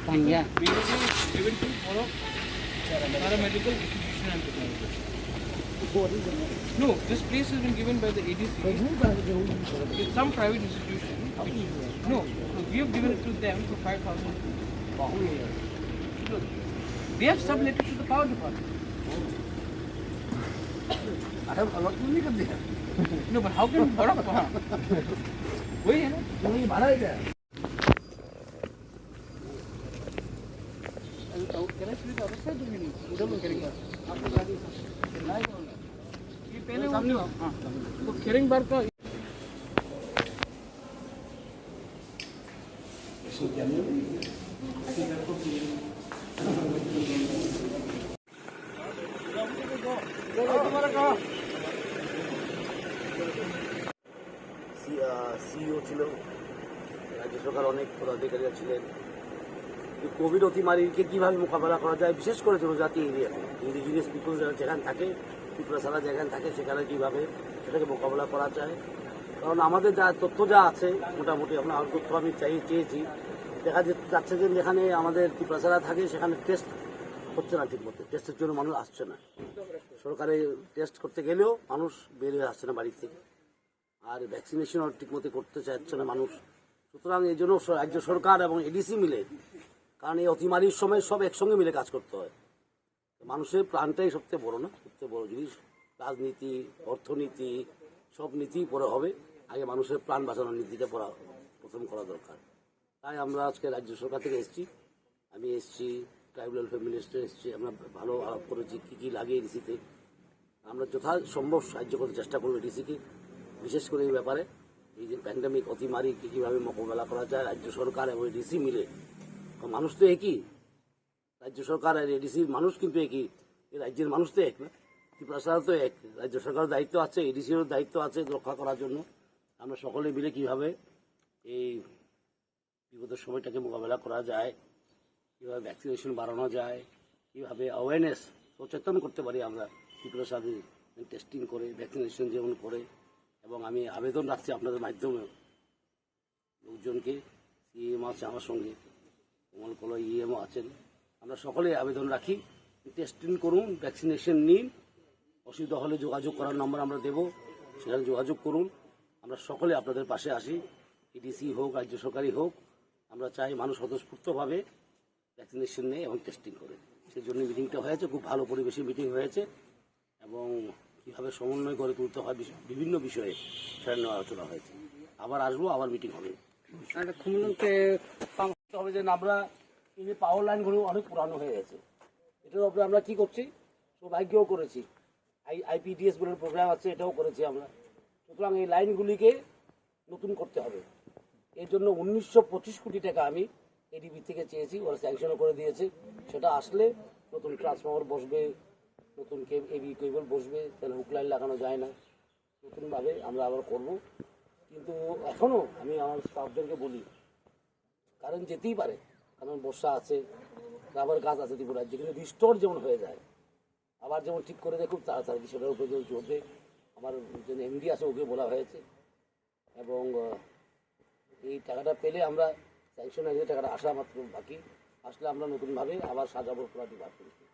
Tanya. We will be given to follow paramedical institution and technology. No, this place has been given by the ADC. It's some private institution. No, we have given it to them for 5,000. Look, they have subletted to the power department. I have a lot to look at there. No, but how can बड़ा कहाँ? वही है ना? वही भाड़ा है क्या? Can I see the other side? उधर लोग करेंगे. आपको गाड़ी नहीं करूँगा. ये पहले सामने हो. हाँ. तो खेरिंग बार का সিইও ছিল, রাজ্য সরকার অনেক পদাধিকারীরা ছিলেন। কোভিড অতিমারীকে কীভাবে মোকাবেলা করা যায়, বিশেষ করে জনজাতি এরিয়াতে ইন্ডিজিনিয়াস পিপল যেখানে থাকে, ত্রিপুরা যেখানে থাকে, সেখানে কীভাবে সেটাকে মোকাবেলা করা যায়। কারণ আমাদের যা তথ্য যা আছে মোটামুটি আমার তথ্য আমি চেয়েছি, দেখা যাচ্ছে যে যেখানে আমাদের ত্রিপুরা থাকে সেখানে টেস্ট হচ্ছে না ঠিকমতো, টেস্টের জন্য মানুষ আসছে না। সরকারে টেস্ট করতে গেলেও মানুষ বের হয়ে আসছে না বাড়ি থেকে, আর ভ্যাকসিনেশনও ঠিকমতো করতে চাইছে না মানুষ। সুতরাং এই জন্য রাজ্য সরকার এবং এডিসি মিলে, কারণ এই অতিমারির সময় সব একসঙ্গে মিলে কাজ করতে হয়। মানুষের প্রাণটাই সবচেয়ে বড় না, সবচেয়ে বড় জিনিস। রাজনীতি, অর্থনীতি সব নীতি পরে হবে, আগে মানুষের প্রাণ বাঁচানোর নীতিটা প্রথম করা দরকার। তাই আমরা আজকে রাজ্য সরকার থেকে এসেছি, আমি এসেছি, ট্রাইবাল ওয়েলফেয়ার মিনিস্টার এসেছি, আমরা ভালো আলাপ করেছি কী কী লাগে এডিসিতে। আমরা যথাসম্ভব সাহায্য করতে চেষ্টা করবো এডিসিকে, বিশেষ করে এই ব্যাপারে এই যে প্যান্ডেমিক অতিমারিকে কীভাবে মোকাবেলা করা যায়। রাজ্য সরকার এবং এডিসি মিলে, মানুষ তো একই, রাজ্য সরকার আর এডিসির মানুষ কিন্তু একই, এই রাজ্যের মানুষ তো এক না, ত্রিপুরা তো এক। রাজ্য সরকারের দায়িত্ব আছে, এডিসিরও দায়িত্ব আছে রক্ষা করার জন্য। আমরা সকলে মিলে কীভাবে এই বিপদের সময়টাকে মোকাবেলা করা যায়, কীভাবে ভ্যাকসিনেশন বাড়ানো যায়, কীভাবে অ্যাওয়ারনেস সচেতন করতে পারি আমরা ত্রিপুরা টেস্টিং করে, ভ্যাকসিনেশন যেমন করে। এবং আমি আবেদন রাখছি আপনাদের মাধ্যমে লোকজনকে, সিএম আছে আমার সঙ্গে, কমলকলা ইএমও আছেন, আমরা সকলে আবেদন রাখি, টেস্টিং করুন, ভ্যাকসিনেশন নিন, অসুবিধা হলে যোগাযোগ করার নম্বর আমরা দেব, সেখানে যোগাযোগ করুন। আমরা সকলে আপনাদের পাশে আসি, এডিসি হোক, রাজ্য সরকারই হোক, আমরা চাই মানুষ স্বতঃস্ফূর্তভাবে ভ্যাকসিনেশন নেয় এবং টেস্টিং করে। সেই জন্য মিটিংটা হয়েছে, খুব ভালো পরিবেশে মিটিং হয়েছে, এবং কীভাবে সমন্বয় করে তুলতে হয় বিভিন্ন বিষয়ে সেটা নিয়ে আলোচনা হয়েছে। আবার আসবো, আবার মিটিং হবে। হবে যে আমরা এই যে পাওয়ার লাইনগুলো অনেক পুরানো হয়ে গেছে, এটার উপরে আমরা কি করছি, সৌভাগ্যও করেছি, আইপিডিএস বলে প্রোগ্রাম আছে, এটাও করেছি আমরা। সুতরাং এই লাইনগুলিকে নতুন করতে হবে। এর জন্য 1925 কোটি টাকা আমি এডিবি থেকে চেয়েছি, ওরা স্যাংশনও করে দিয়েছে। সেটা আসলে নতুন ট্রান্সফর্মার বসবে, নতুন কেবল বসবে, তাহলে হুক লাইন লাগানো যায় না, নতুনভাবে আমরা আবার করব। কিন্তু এখনও আমি আমার স্টাফদেরকে বলি, কারেন্ট যেতেই পারে, কারণ বর্ষা আছে, রাবার গাছ আছে ত্রিপুরার, যেখানে রিস্টোর যেমন হয়ে যায়, আবার যেমন ঠিক করে দেখুন তাড়াতাড়ি সেটার উপরে যেমন চলতে। আমার যে এমডি আছে ওকে বলা হয়েছে, এবং এই টাকাটা পেলে আমরা স্যাংশন হয়ে টাকাটা আসা মাত্র বাকি, আসলে আমরা নতুনভাবে আবার সাজাবো পুরো ডিপার্টমেন্ট।